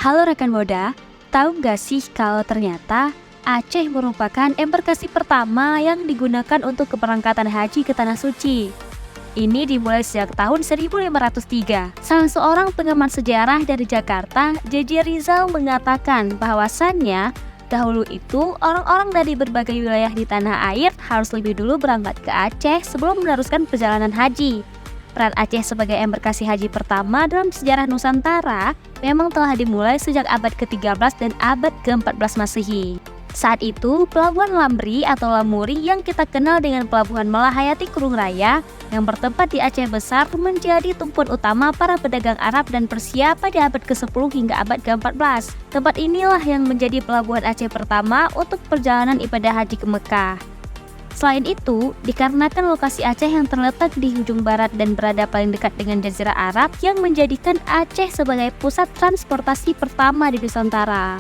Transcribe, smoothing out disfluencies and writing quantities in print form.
Halo rekan Moda, tahu nggak sih kalau ternyata Aceh merupakan embarkasi pertama yang digunakan untuk keberangkatan haji ke Tanah Suci. Ini dimulai sejak tahun 1503. Salah seorang pengamat sejarah dari Jakarta, J.J. Rizal mengatakan bahwasannya dahulu itu orang-orang dari berbagai wilayah di tanah air harus lebih dulu berangkat ke Aceh sebelum meneruskan perjalanan haji. Peran Aceh sebagai embarkasi haji pertama dalam sejarah Nusantara memang telah dimulai sejak abad ke-13 dan abad ke-14 Masehi. Saat itu, Pelabuhan Lambri atau Lamuri yang kita kenal dengan Pelabuhan Melahayati Kurung Raya yang bertempat di Aceh Besar menjadi tumpuan utama para pedagang Arab dan Persia pada abad ke-10 hingga abad ke-14. Tempat inilah yang menjadi pelabuhan Aceh pertama untuk perjalanan ibadah haji ke Mekah. Selain itu, dikarenakan lokasi Aceh yang terletak di ujung barat dan berada paling dekat dengan Jazirah Arab yang menjadikan Aceh sebagai pusat transportasi pertama di Nusantara.